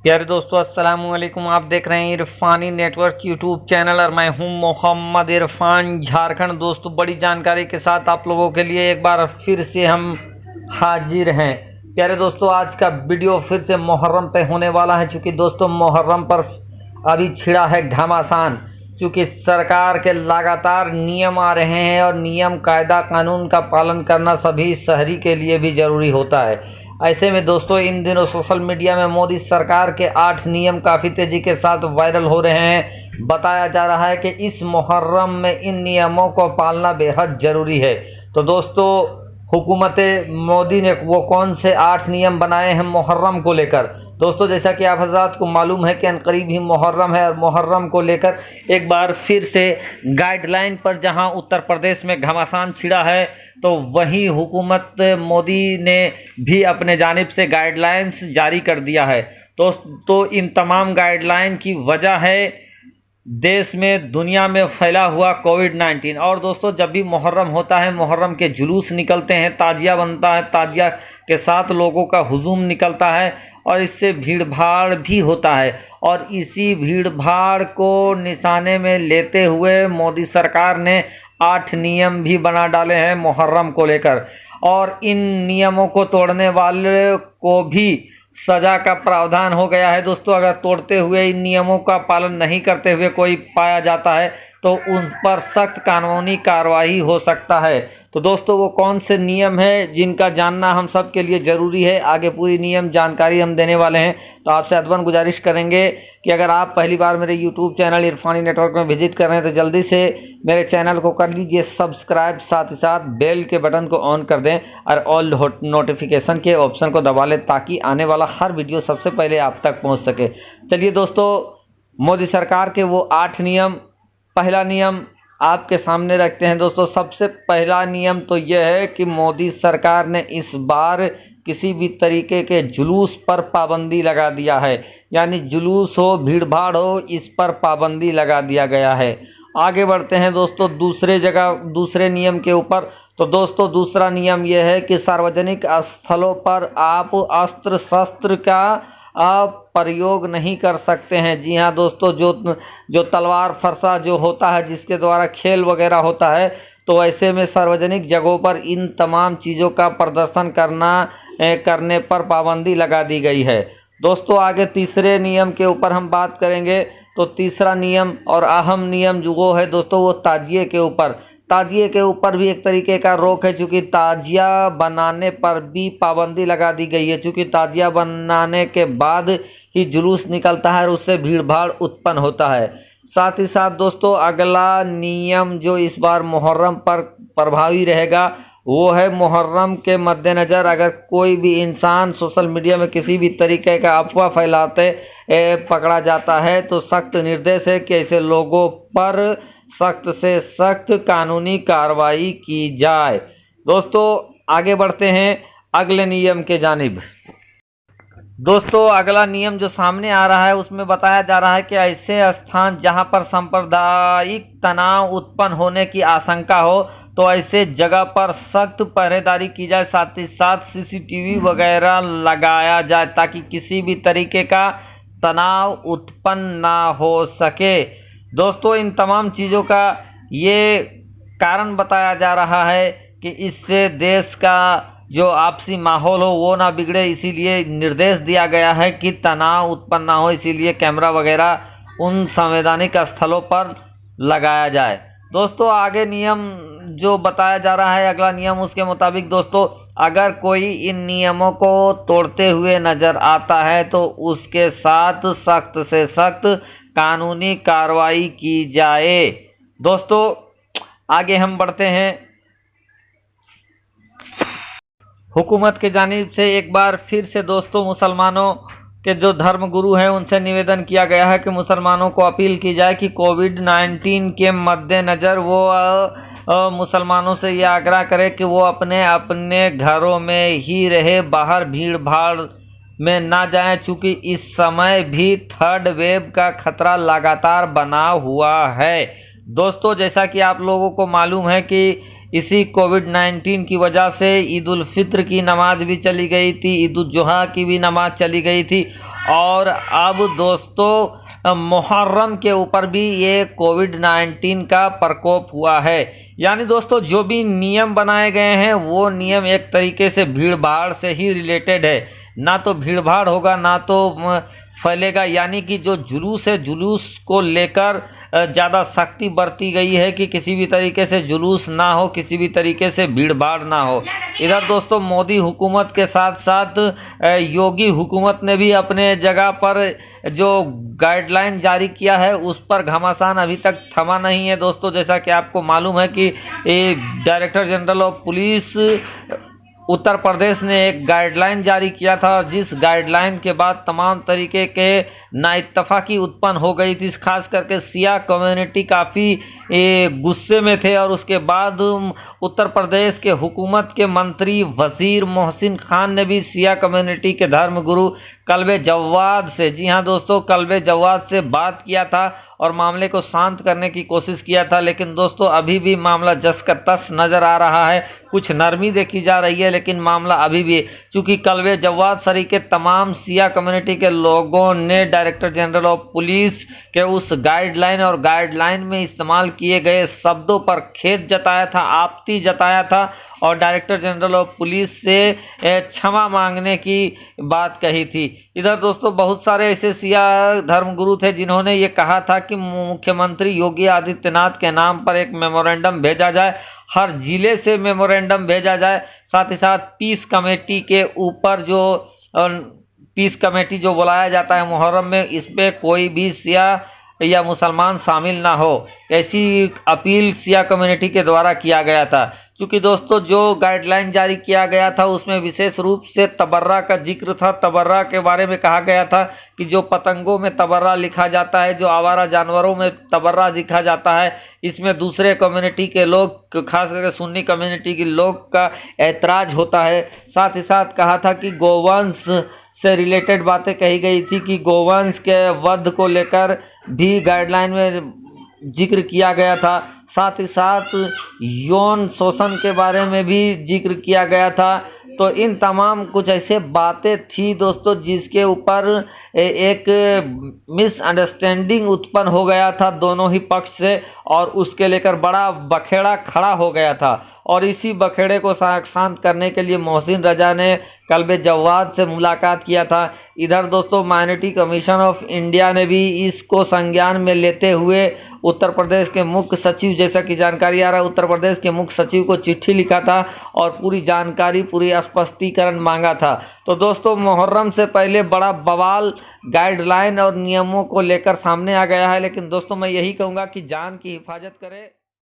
प्यारे दोस्तों, अस्सलाम वालेकुम। आप देख रहे हैं इरफानी नेटवर्क यूट्यूब चैनल और मैं हूं मोहम्मद इरफान, झारखंड। दोस्तों, बड़ी जानकारी के साथ आप लोगों के लिए एक बार फिर से हम हाजिर हैं। प्यारे दोस्तों, आज का वीडियो फिर से मुहर्रम पे होने वाला है। चूँकि दोस्तों मुहर्रम पर अभी छिड़ा है घमासान। चूँकि सरकार के लगातार नियम आ रहे हैं और नियम कायदा कानून का पालन करना सभी शहरी के लिए भी ज़रूरी होता है। ऐसे में दोस्तों इन दिनों सोशल मीडिया में मोदी सरकार के 8 नियम काफ़ी तेज़ी के साथ वायरल हो रहे हैं। बताया जा रहा है कि इस मुहर्रम में इन नियमों को पालना बेहद ज़रूरी है। तो दोस्तों, हुकूमत मोदी ने वो कौन से 8 नियम बनाए हैं मुहर्रम को लेकर। दोस्तों, जैसा कि आप हज़रात को मालूम है कि अनकरीब ही मुहर्रम है और मुहर्रम को लेकर एक बार फिर से गाइडलाइन पर जहां उत्तर प्रदेश में घमासान छिड़ा है, तो वहीं हुकूमत मोदी ने भी अपने जानिब से गाइडलाइंस जारी कर दिया है। तो इन तमाम गाइडलाइन की वजह है देश में दुनिया में फैला हुआ कोविड-19। और दोस्तों, जब भी मुहर्रम होता है, मुहर्रम के जुलूस निकलते हैं, ताजिया बनता है, ताजिया के साथ लोगों का हुजूम निकलता है और इससे भीड़ भाड़ भी होता है। और इसी भीड़ भाड़ को निशाने में लेते हुए मोदी सरकार ने 8 नियम भी बना डाले हैं मुहर्रम को लेकर। और इन नियमों को तोड़ने वाले को भी सजा का प्रावधान हो गया है। दोस्तों, अगर तोड़ते हुए इन नियमों का पालन नहीं करते हुए कोई पाया जाता है तो उन पर सख्त कानूनी कार्रवाई हो सकता है। तो दोस्तों, वो कौन से नियम हैं जिनका जानना हम सब के लिए ज़रूरी है, आगे पूरी नियम जानकारी हम देने वाले हैं। तो आपसे अदबन गुजारिश करेंगे कि अगर आप पहली बार मेरे यूट्यूब चैनल इरफानी नेटवर्क में विजिट कर रहे हैं तो जल्दी से मेरे चैनल को कर लीजिए सब्सक्राइब, साथ ही साथ बेल के बटन को ऑन कर दें और ऑल नोटिफिकेशन के ऑप्शन को दबा लें ताकि आने वाला हर वीडियो सबसे पहले आप तक पहुंच सके। चलिए दोस्तों, मोदी सरकार के वो 8 नियम, पहला नियम आपके सामने रखते हैं। दोस्तों, सबसे पहला नियम तो यह है कि मोदी सरकार ने इस बार किसी भी तरीके के जुलूस पर पाबंदी लगा दिया है। यानी जुलूस हो, भीड़ भाड़ हो, इस पर पाबंदी लगा दिया गया है। आगे बढ़ते हैं दोस्तों दूसरे नियम के ऊपर। तो दोस्तों, दूसरा नियम यह है कि सार्वजनिक स्थलों पर आप अस्त्र शस्त्र का आप प्रयोग नहीं कर सकते हैं। जी हाँ दोस्तों, जो तलवार फरसा जो होता है, जिसके द्वारा खेल वगैरह होता है, तो ऐसे में सार्वजनिक जगहों पर इन तमाम चीज़ों का प्रदर्शन करने पर पाबंदी लगा दी गई है। दोस्तों, आगे तीसरे नियम के ऊपर हम बात करेंगे। तो तीसरा नियम और अहम नियम जो वो है दोस्तों, वो ताजिए के ऊपर। ताजिए के ऊपर भी एक तरीके का रोक है, चूँकि ताजिया बनाने पर भी पाबंदी लगा दी गई है। चूँकि ताजिया बनाने के बाद ही जुलूस निकलता है और उससे भीड़ भाड़ उत्पन्न होता है। साथ ही साथ दोस्तों, अगला नियम जो इस बार मुहर्रम पर प्रभावी रहेगा वो है मुहर्रम के मद्देनज़र अगर कोई भी इंसान सोशल मीडिया में किसी भी तरीके का अफवाह फैलाते पकड़ा जाता है तो सख्त निर्देश है कि ऐसे लोगों पर सख्त से सख्त कानूनी कार्रवाई की जाए। दोस्तों, आगे बढ़ते हैं अगले नियम के जानिब। दोस्तों, अगला नियम जो सामने आ रहा है उसमें बताया जा रहा है कि ऐसे स्थान जहां पर सांप्रदायिक तनाव उत्पन्न होने की आशंका हो तो ऐसे जगह पर सख्त पहरेदारी की जाए। साथ ही साथ सीसीटीवी वगैरह लगाया जाए ताकि किसी भी तरीके का तनाव उत्पन्न ना हो सके। दोस्तों, इन तमाम चीज़ों का ये कारण बताया जा रहा है कि इससे देश का जो आपसी माहौल हो वो ना बिगड़े, इसीलिए निर्देश दिया गया है कि तनाव उत्पन्न ना हो, इसीलिए कैमरा वगैरह उन संवैधानिक स्थलों पर लगाया जाए। दोस्तों, आगे नियम जो बताया जा रहा है अगला नियम, उसके मुताबिक दोस्तों अगर कोई इन नियमों को तोड़ते हुए नज़र आता है तो उसके साथ सख्त से सख्त कानूनी कार्रवाई की जाए। दोस्तों, आगे हम बढ़ते हैं। हुकूमत की जानिब से एक बार फिर से दोस्तों मुसलमानों के जो धर्म गुरु हैं उनसे निवेदन किया गया है कि मुसलमानों को अपील की जाए कि कोविड-19 के मद्देनज़र वो मुसलमानों से यह आग्रह करें कि वो अपने अपने घरों में ही रहे, बाहर भीड़ भाड़ में ना जाएं। चूँकि इस समय भी थर्ड वेव का खतरा लगातार बना हुआ है। दोस्तों, जैसा कि आप लोगों को मालूम है कि इसी कोविड-19 की वजह से ईद उल फित्र की नमाज भी चली गई थी, ईद उल जुहा की भी नमाज चली गई थी और अब दोस्तों मुहर्रम के ऊपर भी ये कोविड-19 का प्रकोप हुआ है। यानी दोस्तों जो भी नियम बनाए गए हैं वो नियम एक तरीके से भीड़ भाड़ से ही रिलेटेड है। ना तो भीड़ भाड़ होगा ना तो फैलेगा। यानी कि जो जुलूस है, जुलूस को लेकर ज़्यादा सख्ती बरती गई है कि किसी भी तरीके से जुलूस ना हो, किसी भी तरीके से भीड़ भाड़ ना हो। इधर दोस्तों मोदी हुकूमत के साथ साथ योगी हुकूमत ने भी अपने जगह पर जो गाइडलाइन जारी किया है उस पर घमासान अभी तक थमा नहीं है दोस्तों। जैसा कि आपको मालूम है कि director general of police Uttar Pradesh ने एक गाइडलाइन जारी किया था, जिस गाइडलाइन के बाद तमाम तरीके के नाइत्तफाकी उत्पन्न हो गई थी। खास करके सिया कम्युनिटी काफ़ी गुस्से में थे और उसके बाद उत्तर प्रदेश के हुकूमत के मंत्री वजीर मोहसिन खान ने भी सिया कम्युनिटी के धर्मगुरु कल्बे जव्वाद से, जी हाँ दोस्तों, कल्बे जव्वाद से बात किया था और मामले को शांत करने की कोशिश किया था। लेकिन दोस्तों अभी भी मामला जस का तस नज़र आ रहा है। कुछ नरमी देखी जा रही है लेकिन मामला अभी भी, चूँकि कल्बे जव्वाद सरी के तमाम सिया कम्युनिटी के लोगों ने डायरेक्टर जनरल ऑफ पुलिस के उस गाइडलाइन और गाइडलाइन में इस्तेमाल किए गए शब्दों पर खेद जताया था, आपत्ति जताया था और डायरेक्टर जनरल ऑफ पुलिस से क्षमा मांगने की बात कही थी। इधर दोस्तों बहुत सारे ऐसे सिया धर्मगुरु थे जिन्होंने ये कहा था कि मुख्यमंत्री योगी आदित्यनाथ के नाम पर एक मेमोरेंडम भेजा जाए, हर जिले से मेमोरेंडम भेजा जाए। साथ ही साथ पीस कमेटी के ऊपर जो पीस कमेटी जो बुलाया जाता है मुहर्रम में, इसमें कोई भी सिया या मुसलमान शामिल ना हो, ऐसी अपील सिया कम्युनिटी के द्वारा किया गया था। क्योंकि दोस्तों जो गाइडलाइन जारी किया गया था उसमें विशेष रूप से तबर्रा का जिक्र था। तबर्रा के बारे में कहा गया था कि जो पतंगों में तबर्रा लिखा जाता है, जो आवारा जानवरों में तबर्रा लिखा जाता है, इसमें दूसरे कम्युनिटी के लोग, खास करके सुन्नी कम्युनिटी के लोग का ऐतराज होता है। साथ ही साथ कहा था कि गोवंश से रिलेटेड बातें कही गई थी कि गोवंश के वध को लेकर भी गाइडलाइन में जिक्र किया गया था। साथ ही साथ यौन शोषण के बारे में भी जिक्र किया गया था। तो इन तमाम कुछ ऐसे बातें थी दोस्तों जिसके ऊपर एक मिसअंडरस्टैंडिंग उत्पन्न हो गया था दोनों ही पक्ष से और उसके लेकर बड़ा बखेड़ा खड़ा हो गया था। और इसी बखेड़े को शांत करने के लिए मोहसिन रजा ने कल्बे जव्वाद से मुलाकात किया था। इधर दोस्तों माइनॉरिटी कमीशन ऑफ इंडिया ने भी इसको संज्ञान में लेते हुए उत्तर प्रदेश के मुख्य सचिव, जैसा कि जानकारी आ रहा है, उत्तर प्रदेश के मुख्य सचिव को चिट्ठी लिखा था और पूरी जानकारी, पूरी स्पष्टीकरण मांगा था। तो दोस्तों मुहर्रम से पहले बड़ा बवाल गाइडलाइन और नियमों को लेकर सामने आ गया है। लेकिन दोस्तों मैं यही कहूँगा कि जान की हिफाजत करें।